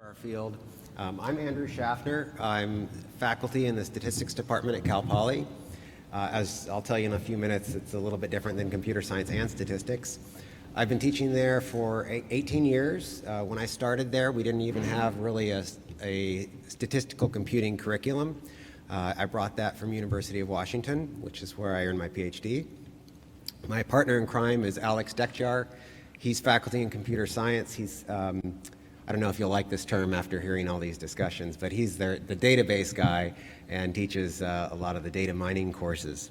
Our field. I'm Andrew Schaffner. I'm faculty in the statistics department at Cal Poly. As I'll tell you in a few minutes, it's a little bit different than computer science and statistics. I've been teaching there for 18 years. When I started there, we didn't even have really a statistical computing curriculum. I brought that from University of Washington, which is where I earned my PhD. My partner in crime is Alex Dekjar. He's faculty in computer science. He's I don't know if you'll like this term after hearing all these discussions, but he's the database guy and teaches a lot of the data mining courses.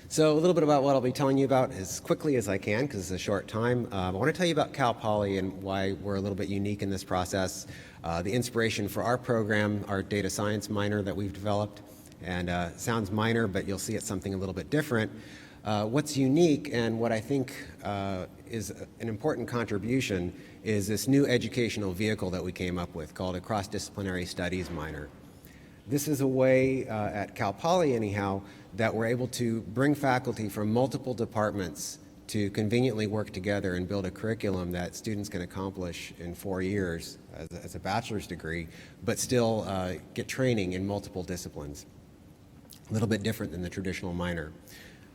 So a little bit about what I'll be telling you about as quickly as I can, because it's a short time. I want to tell you about Cal Poly and why we're a little bit unique in this process, the inspiration for our program, our data science minor that we've developed, and sounds minor, but you'll see it's something a little bit different. What's unique and what I think is an important contribution is this new educational vehicle that we came up with called a Cross-Disciplinary Studies minor. This is a way at Cal Poly anyhow that we're able to bring faculty from multiple departments to conveniently work together and build a curriculum that students can accomplish in 4 years as a bachelor's degree, but still get training in multiple disciplines. A little bit different than the traditional minor.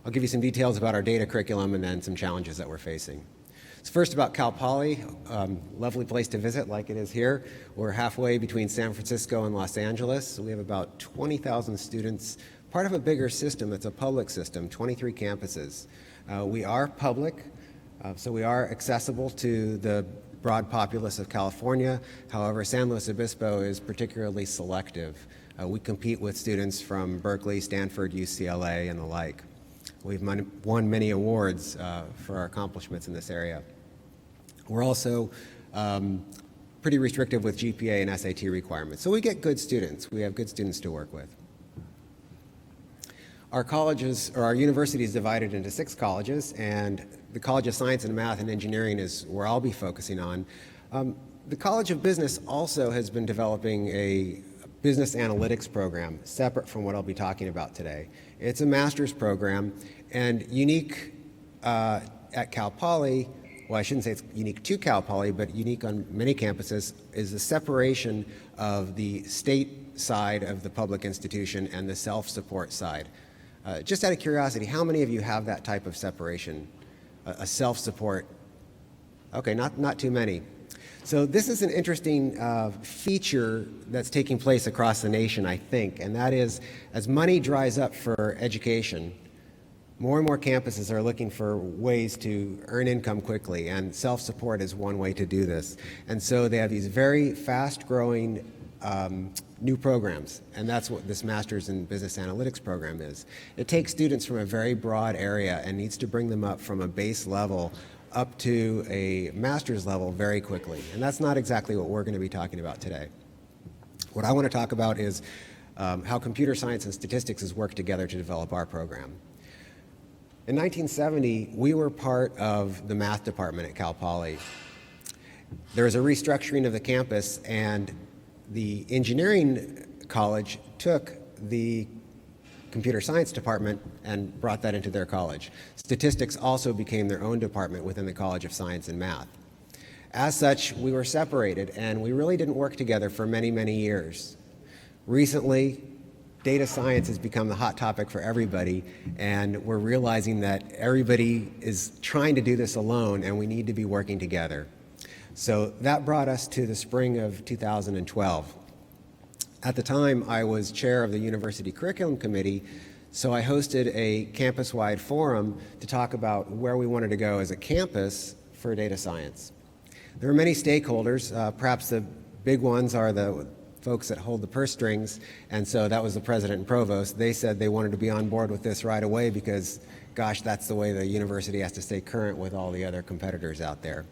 I'll give you some details about our data curriculum and then some challenges that we're facing. So first about Cal Poly, lovely place to visit like it is here. We're halfway between San Francisco and Los Angeles. We have about 20,000 students, part of a bigger system that's a public system, 23 campuses. We are public, so we are accessible to the broad populace of California. However, San Luis Obispo is particularly selective. We compete with students from Berkeley, Stanford, UCLA, and the like. We've won many awards for our accomplishments in this area. We're also pretty restrictive with GPA and SAT requirements. So we get good students. We have good students to work with. Our colleges, or our university is divided into 6 colleges, and the College of Science and Math and Engineering is where I'll be focusing on. The College of Business also has been developing a business analytics program, separate from what I'll be talking about today. It's a master's program, and unique at Cal Poly, well, I shouldn't say it's unique to Cal Poly, but unique on many campuses, is the separation of the state side of the public institution and the self-support side. Just out of curiosity, how many of you have that type of separation, a self-support? Okay, not too many. So this is an interesting feature that's taking place across the nation, I think, and that is as money dries up for education, more and more campuses are looking for ways to earn income quickly, and self-support is one way to do this. And so they have these very fast-growing new programs, and that's what this Master's in Business Analytics program is. It takes students from a very broad area and needs to bring them up from a base level up to a master's level very quickly. And that's not exactly what we're going to be talking about today. What I want to talk about is how computer science and statistics has worked together to develop our program. In 1970, we were part of the math department at Cal Poly. There was a restructuring of the campus, and the engineering college took the computer science department and brought that into their college. Statistics also became their own department within the College of Science and Math. As such, we were separated, and we really didn't work together for many, many years. Recently, data science has become the hot topic for everybody, and we're realizing that everybody is trying to do this alone, and we need to be working together. So that brought us to the spring of 2012. At the time, I was chair of the University Curriculum Committee, so I hosted a Campuswide Forum to talk about where we wanted to go as a campus for data science. There were many stakeholders. Perhaps the big ones are the folks that hold the purse strings, and so that was the president and provost. They said they wanted to be on board with this right away because, gosh, that's the way the university has to stay current with all the other competitors out there.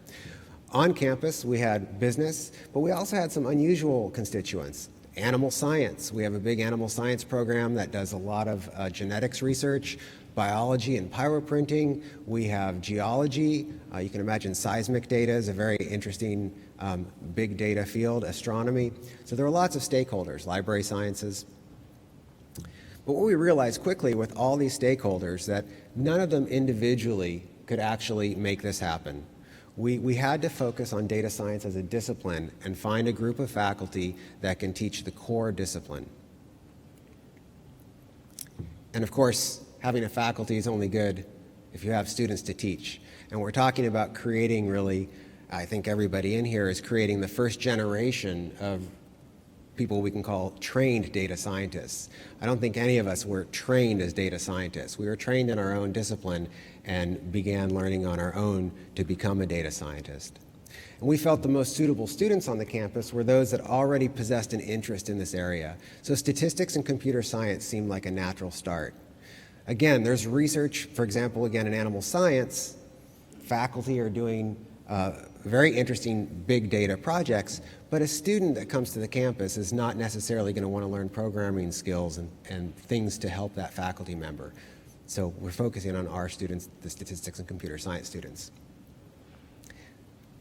On campus, we had business, but we also had some unusual constituents. Animal science. We have a big animal science program that does a lot of genetics research, biology and pyroprinting. We have geology. You can imagine seismic data is a very interesting big data field, astronomy. So there are lots of stakeholders, library sciences. But what we realized quickly with all these stakeholders that none of them individually could actually make this happen. We had to focus on data science as a discipline and find a group of faculty that can teach the core discipline. And of course, having a faculty is only good if you have students to teach. And we're talking about creating really, I think everybody in here is creating the first generation of people we can call trained data scientists. I don't think any of us were trained as data scientists. We were trained in our own discipline and began learning on our own to become a data scientist. And we felt the most suitable students on the campus were those that already possessed an interest in this area. So statistics and computer science seemed like a natural start. Again, there's research, for example, again in animal science, faculty are doing very interesting big data projects, but a student that comes to the campus is not necessarily going to want to learn programming skills and things to help that faculty member. So we're focusing on our students, the statistics and computer science students.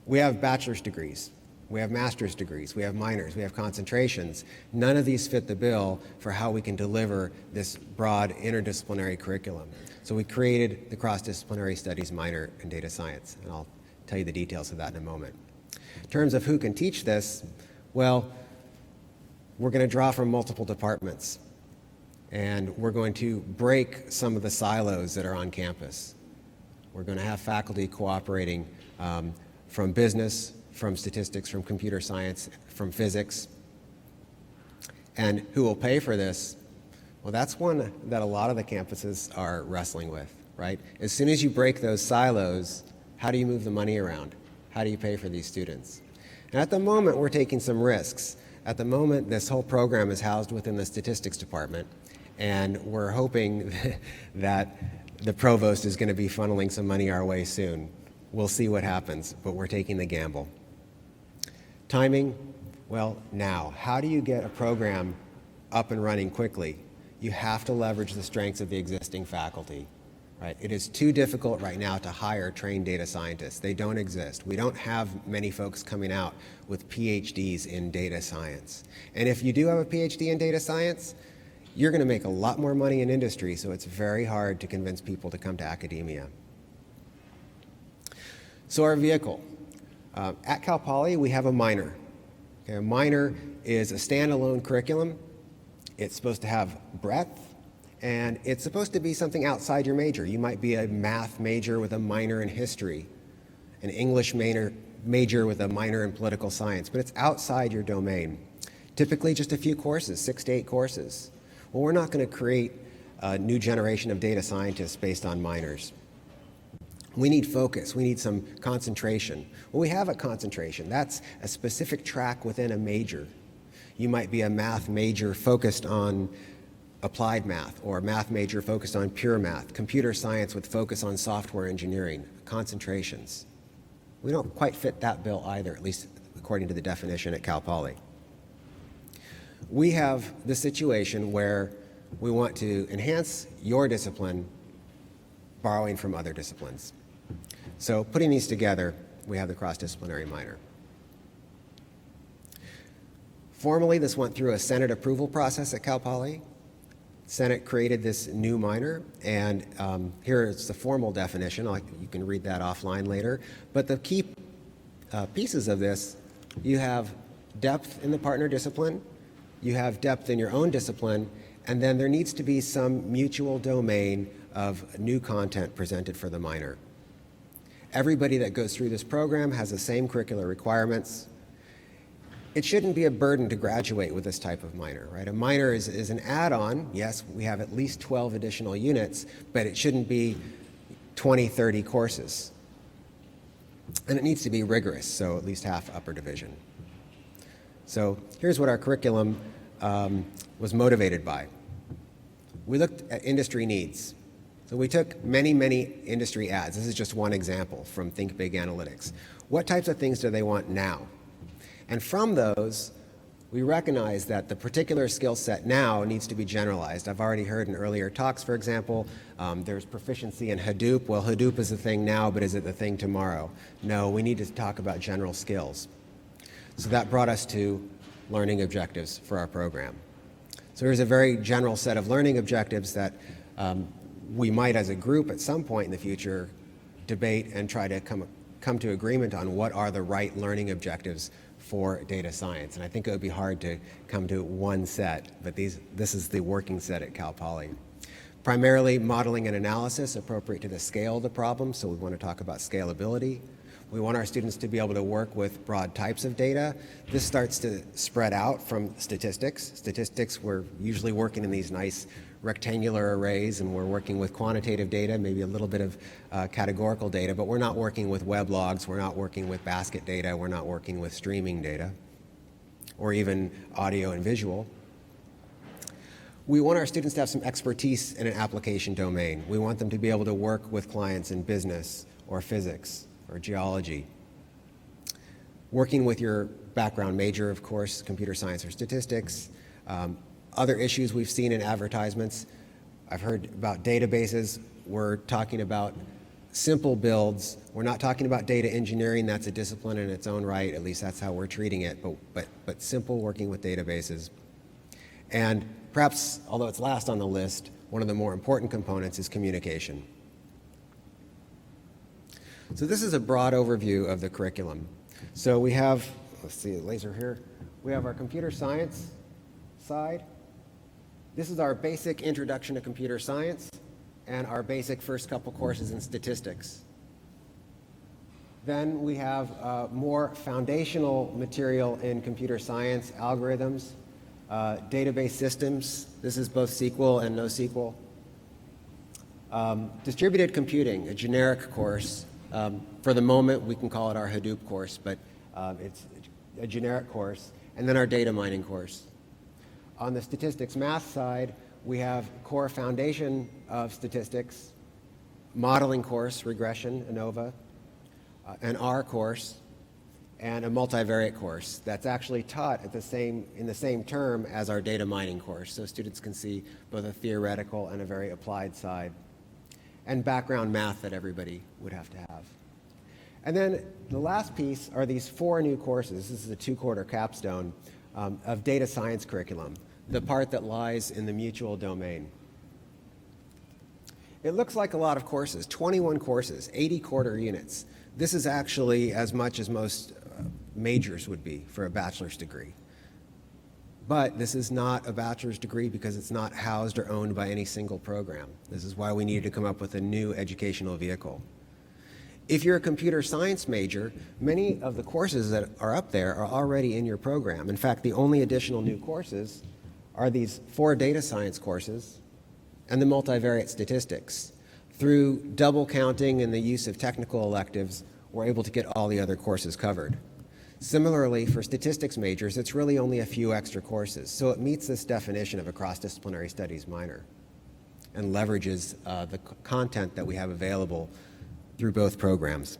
We have bachelor's degrees, we have master's degrees, we have minors, we have concentrations. None of these fit the bill for how we can deliver this broad interdisciplinary curriculum. So we created the Cross-Disciplinary Studies minor in data science, and I'll tell you the details of that in a moment. In terms of who can teach this, well, we're going to draw from multiple departments, and we're going to break some of the silos that are on campus. We're going to have faculty cooperating from business, from statistics, from computer science, from physics. And who will pay for this? Well, that's one that a lot of the campuses are wrestling with, right? As soon as you break those silos, how do you move the money around? How do you pay for these students? And at the moment, we're taking some risks. At the moment, this whole program is housed within the statistics department, and we're hoping that the provost is going to be funneling some money our way soon. We'll see what happens, but we're taking the gamble. Timing, well, now. How do you get a program up and running quickly? You have to leverage the strengths of the existing faculty. Right? It is too difficult right now to hire trained data scientists. They don't exist. We don't have many folks coming out with PhDs in data science. And if you do have a PhD in data science, you're going to make a lot more money in industry, so it's very hard to convince people to come to academia. So our vehicle. At Cal Poly, we have a minor. Okay, a minor is a standalone curriculum. It's supposed to have breadth, and it's supposed to be something outside your major. You might be a math major with a minor in history, an English major with a minor in political science, but it's outside your domain. Typically just a few courses, 6 to 8 courses. Well, we're not going to create a new generation of data scientists based on minors. We need focus. We need some concentration. Well, we have a concentration. That's a specific track within a major. You might be a math major focused on applied math, or a math major focused on pure math, computer science with focus on software engineering, concentrations. We don't quite fit that bill either, at least according to the definition at Cal Poly. We have the situation where we want to enhance your discipline, borrowing from other disciplines. So putting these together, we have the cross-disciplinary minor. Formally, this went through a Senate approval process at Cal Poly. Senate created this new minor, and here is the formal definition. You can read that offline later. But the key pieces of this, you have depth in the partner discipline, you have depth in your own discipline, and then there needs to be some mutual domain of new content presented for the minor. Everybody that goes through this program has the same curricular requirements. It shouldn't be a burden to graduate with this type of minor, right? A minor is an add-on. Yes, we have at least 12 additional units, but it shouldn't be 20, 30 courses. And it needs to be rigorous, so at least half upper division. So here's what our curriculum was motivated by. We looked at industry needs. So we took many, many industry ads. This is just one example from Think Big Analytics. What types of things do they want now? And from those, we recognize that the particular skill set now needs to be generalized. I've already heard in earlier talks, for example, there's proficiency in Hadoop. Well, Hadoop is the thing now, but is it the thing tomorrow? No, we need to talk about general skills. So that brought us to learning objectives for our program. So here's a very general set of learning objectives that we might, as a group, at some point in the future, debate and try to come come to agreement on what are the right learning objectives for data science. And I think it would be hard to come to one set, but this is the working set at Cal Poly. Primarily modeling and analysis appropriate to the scale of the problem, so we want to talk about scalability. We want our students to be able to work with broad types of data. This starts to spread out from statistics. Statistics, we're usually working in these nice rectangular arrays, and we're working with quantitative data, maybe a little bit of categorical data, but we're not working with web logs, we're not working with basket data, we're not working with streaming data, or even audio and visual. We want our students to have some expertise in an application domain. We want them to be able to work with clients in business or physics or geology. Working with your background major, of course, computer science or statistics. Other issues we've seen in advertisements, I've heard about databases. We're talking about simple builds. We're not talking about data engineering. That's a discipline in its own right. At least that's how we're treating it, but simple working with databases. And perhaps, although it's last on the list, one of the more important components is communication. So this is a broad overview of the curriculum. So we have, let's see, the laser here. We have our computer science side. This is our basic introduction to computer science and our basic first couple courses in statistics. Then we have more foundational material in computer science, algorithms, database systems. This is both SQL and NoSQL. Distributed computing, a generic course. For the moment, we can call it our Hadoop course, but it's a generic course. And then our data mining course. On the statistics math side, we have core foundation of statistics, modeling course, regression, ANOVA, an R course, and a multivariate course that's actually taught at in the same term as our data mining course, so students can see both a theoretical and a very applied side, and background math that everybody would have to have. And then the last piece are these 4 new courses. This is a 2-quarter capstone of data science curriculum, the part that lies in the mutual domain. It looks like a lot of courses, 21 courses, 80 quarter units. This is actually as much as most majors would be for a bachelor's degree. But this is not a bachelor's degree because it's not housed or owned by any single program. This is why we needed to come up with a new educational vehicle. If you're a computer science major, many of the courses that are up there are already in your program. In fact, the only additional new courses are these 4 data science courses and the multivariate statistics. Through double counting and the use of technical electives, we're able to get all the other courses covered. Similarly, for statistics majors, it's really only a few extra courses, so it meets this definition of a cross-disciplinary studies minor and leverages the content that we have available through both programs.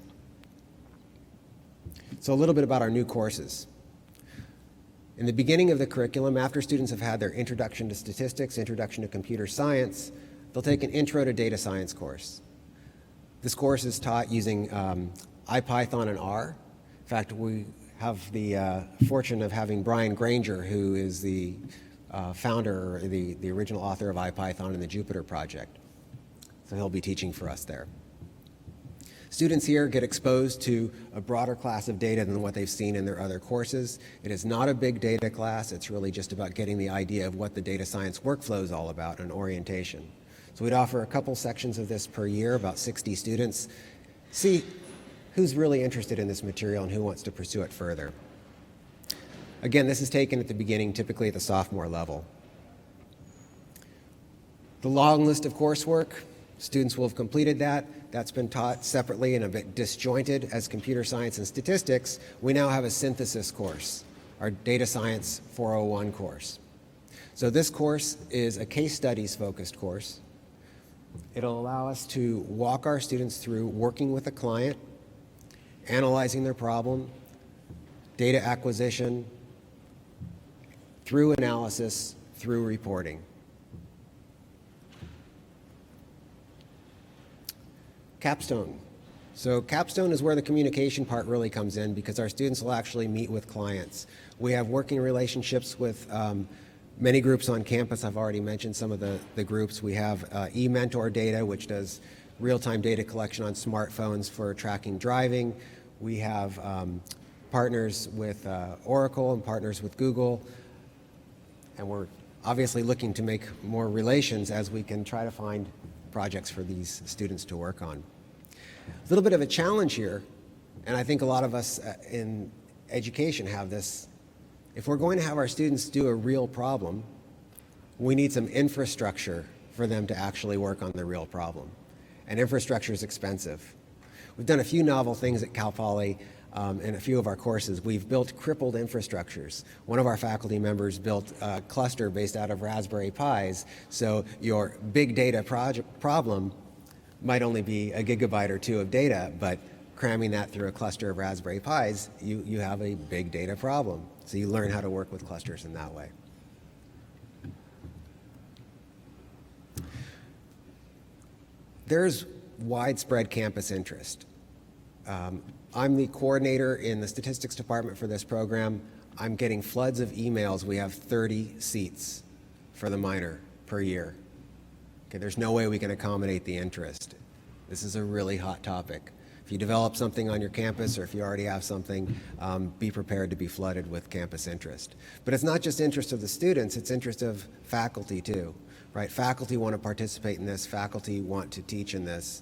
So a little bit about our new courses. In the beginning of the curriculum, after students have had their introduction to statistics, introduction to computer science, they'll take an intro to data science course. This course is taught using IPython and R. In fact, we have the fortune of having Brian Granger, who is the founder, or the original author of IPython and the Jupyter project. So he'll be teaching for us there. Students here get exposed to a broader class of data than what they've seen in their other courses. It is not a big data class. It's really just about getting the idea of what the data science workflow is all about and orientation. So we'd offer a couple sections of this per year, about 60 students. See who's really interested in this material and who wants to pursue it further. Again, this is taken at the beginning, typically at the sophomore level. The long list of coursework, students will have completed that. That's been taught separately and a bit disjointed as computer science and statistics. We now have a synthesis course, our data science 401 course. So this course is a case studies focused course. It'll allow us to walk our students through working with a client, analyzing their problem, data acquisition, through analysis, through reporting. Capstone. So capstone is where the communication part really comes in because our students will actually meet with clients. We have working relationships with many groups on campus. I've already mentioned some of the groups. We have eMentor Data, which does real-time data collection on smartphones for tracking driving. We have partners with Oracle and partners with Google, and we're obviously looking to make more relations as we can try to find projects for these students to work on. A little bit of a challenge here, and I think a lot of us in education have this. If we're going to have our students do a real problem, we need some infrastructure for them to actually work on the real problem. And infrastructure is expensive. We've done a few novel things at Cal Poly in a few of our courses. We've built crippled infrastructures. One of our faculty members built a cluster based out of Raspberry Pis, so your big data problem might only be a gigabyte or two of data, but cramming that through a cluster of Raspberry Pis, you have a big data problem. So you learn how to work with clusters in that way. There's widespread campus interest. I'm the coordinator in the statistics department for this program. I'm getting floods of emails. We have 30 seats for the minor per year. Okay, there's no way we can accommodate the interest. This is a really hot topic. If you develop something on your campus, or if you already have something, be prepared to be flooded with campus interest. But it's not just interest of the students, it's interest of faculty too, right? Faculty want to participate in this, faculty want to teach in this,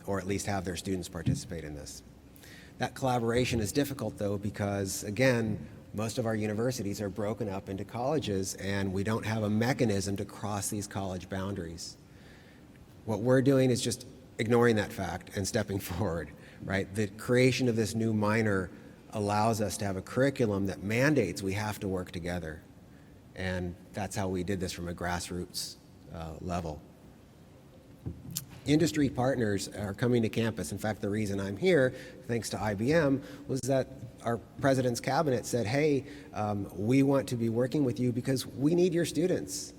or at least have their students participate in this. That collaboration is difficult though, because again, most of our universities are broken up into colleges and we don't have a mechanism to cross these college boundaries. What we're doing is just ignoring that fact and stepping forward, right? The creation of this new minor allows us to have a curriculum that mandates we have to work together. And that's how we did this from a grassroots level. Industry partners are coming to campus. In fact, the reason I'm here, thanks to IBM, was that our president's cabinet said, hey, we want to be working with you because we need your students.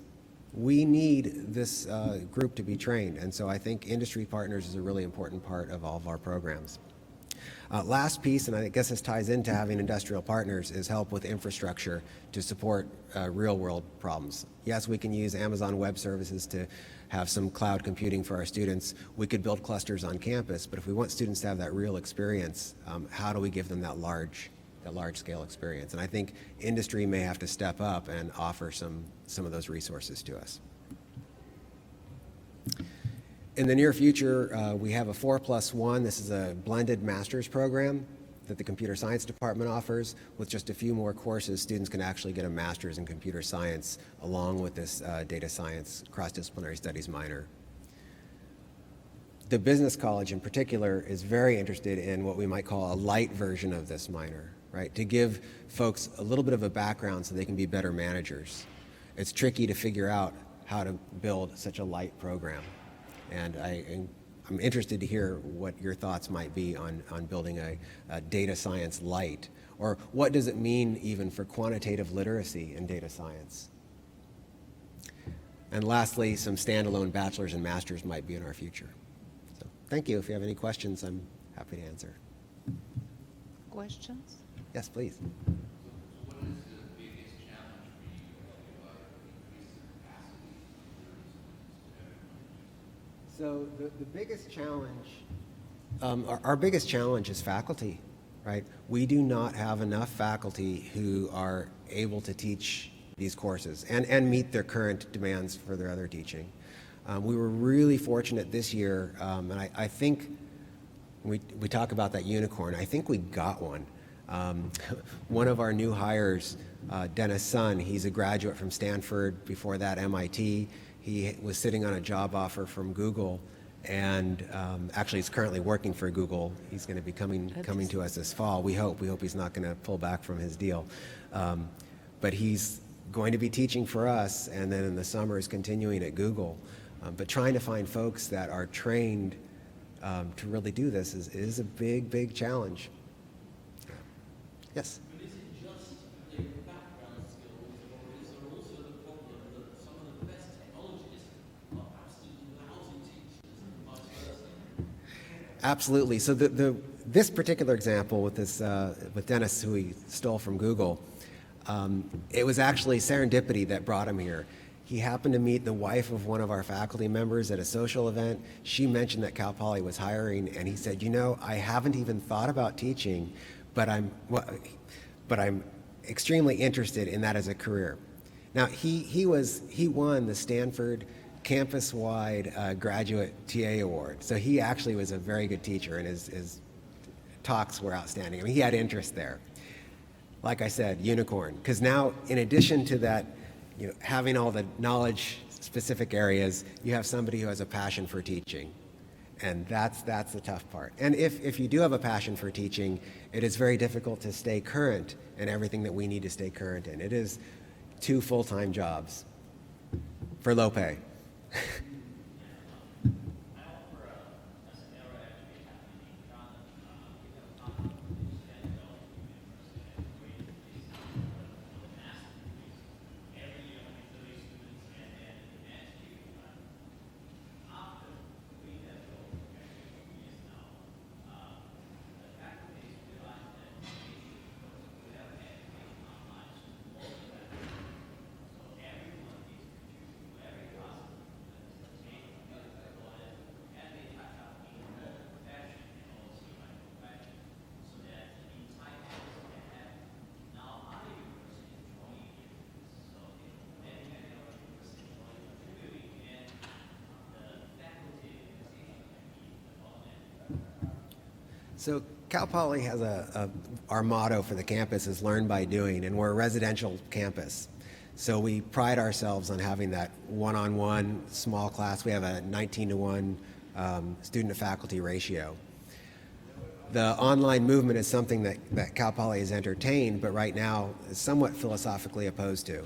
We need this group to be trained. And so I think industry partners is a really important part of all of our programs. Last piece, and I guess this ties into having industrial partners, is help with infrastructure to support real-world problems. Yes, we can use Amazon Web Services to have some cloud computing for our students. We could build clusters on campus, but if we want students to have that real experience, how do we give them that large-scale experience? And I think industry may have to step up and offer some of those resources to us. In the near future, we have a 4+1. This is a blended master's program that the computer science department offers. With just a few more courses, students can actually get a master's in computer science along with this data science cross-disciplinary studies minor. The business college in particular is very interested in what we might call a light version of this minor, right? To give folks a little bit of a background so they can be better managers. It's tricky to figure out how to build such a light program. And I'm interested to hear what your thoughts might be on building a data science light, or what does it mean even for quantitative literacy in data science? And lastly, some standalone bachelor's and master's might be in our future. So thank you. If you have any questions, I'm happy to answer. Questions? Yes, please. So the biggest challenge, our biggest challenge is faculty, right? We do not have enough faculty who are able to teach these courses and meet their current demands for their other teaching. We were really fortunate this year, and I think we talk about that unicorn. I think we got one. One of our new hires, Dennis Sun, he's a graduate from Stanford, before that MIT. He was sitting on a job offer from Google, and actually is currently working for Google. He's going to be coming to us this fall. We hope he's not going to pull back from his deal. But he's going to be teaching for us, and then in the summer is continuing at Google. But trying to find folks that are trained to really do this is a big, big challenge. Yes? But is it just the background skills, or is there also the problem that some of the best technologists are absolutely lousy teachers and vice versa? Absolutely. So this particular example with this with Dennis, who he stole from Google, it was actually Serendipity that brought him here. He happened to meet the wife of one of our faculty members at a social event. She mentioned that Cal Poly was hiring, and he said, you know, I haven't even thought about teaching, but I'm extremely interested in that as a career. Now, he won the Stanford Campuswide Graduate TA Award. So he actually was a very good teacher, and his talks were outstanding. I mean, he had interest there. Like I said, unicorn. Because now, in addition to that, you know, having all the knowledge-specific areas, you have somebody who has a passion for teaching. And that's the tough part. And if you do have a passion for teaching, it is very difficult to stay current in everything that we need to stay current in. It is 2 full-time jobs for low pay. So Cal Poly has our motto for the campus is learn by doing, and we're a residential campus. So we pride ourselves on having that one-on-one small class. We have a 19-to-1 student to faculty ratio. The online movement is something that Cal Poly has entertained, but right now is somewhat philosophically opposed to.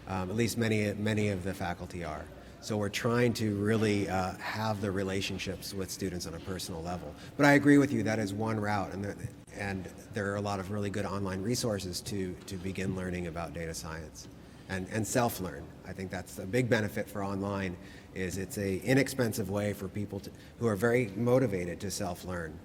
At least many of the faculty are. So we're trying to really have the relationships with students on a personal level. But I agree with you, that is one route, and there are a lot of really good online resources to begin learning about data science and self-learn. I think that's a big benefit for online, is it's an inexpensive way for people who are very motivated to self-learn.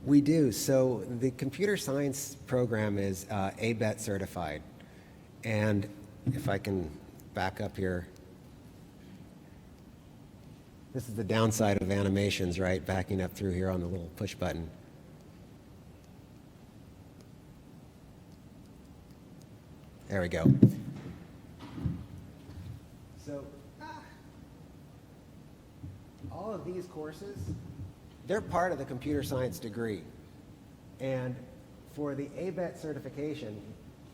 We do. So the computer science program is ABET certified. And if I can back up here, this is the downside of animations, right? Backing up through here on the little push button. There we go. So all of these courses, they're part of the computer science degree. And for the ABET certification,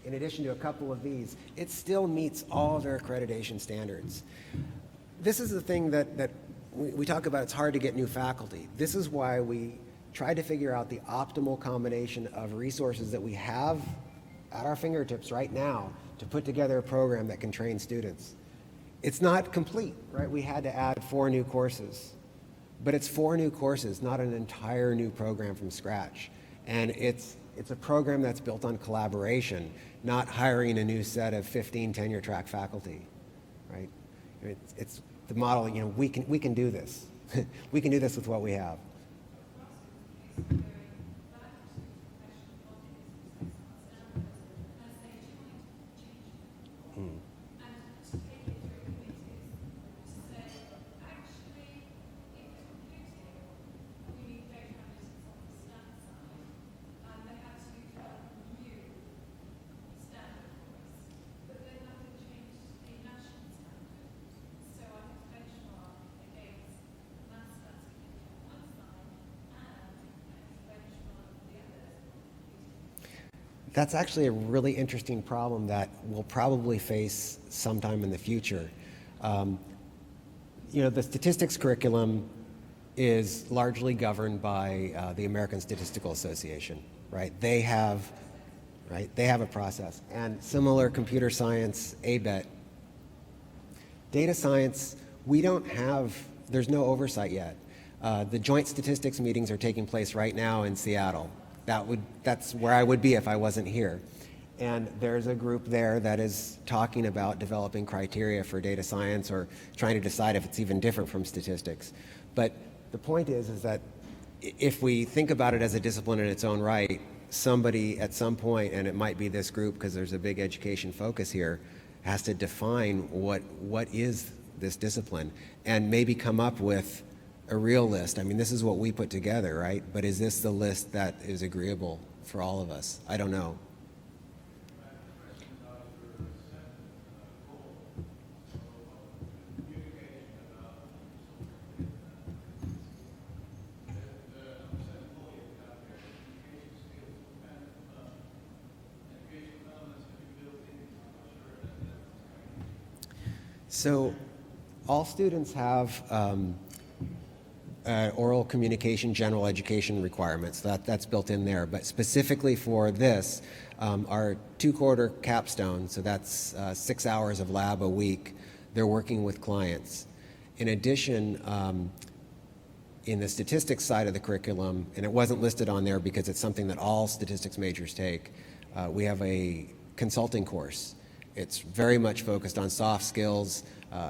in addition to a couple of these, it still meets all of their accreditation standards. This is the thing that we talk about, it's hard to get new faculty. This is why we try to figure out the optimal combination of resources that we have at our fingertips right now to put together a program that can train students. It's not complete, right? We had to add 4 new courses. But it's 4 new courses, not an entire new program from scratch. And it's a program that's built on collaboration, not hiring a new set of 15 tenure track faculty, right? It's the model, you know, we can do this. We can do this with what we have. That's actually a really interesting problem that we'll probably face sometime in the future. You know, the statistics curriculum is largely governed by the American Statistical Association, right? They have a process. And similar computer science, ABET. Data science, we don't have there's no oversight yet. The joint statistics meetings are taking place right now in Seattle. That's where I would be if I wasn't here. And there's a group there that is talking about developing criteria for data science or trying to decide if it's even different from statistics. But the point is that if we think about it as a discipline in its own right, somebody at some point, and it might be this group because there's a big education focus here, has to define what is this discipline and maybe come up with a real list. I mean, this is what we put together, right? But is this the list that is agreeable for all of us? I don't know. So all students have oral communication, general education requirements. That's built in there. But specifically for this, our 2-quarter capstone, so that's 6 hours of lab a week, they're working with clients. In addition, in the statistics side of the curriculum, and it wasn't listed on there because it's something that all statistics majors take, we have a consulting course. It's very much focused on soft skills,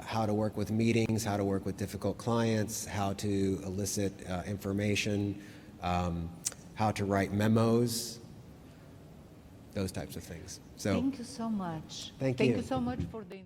how to work with meetings, how to work with difficult clients, how to elicit information, how to write memos, those types of things. So, thank you so much. Thank Thank you. you so much for the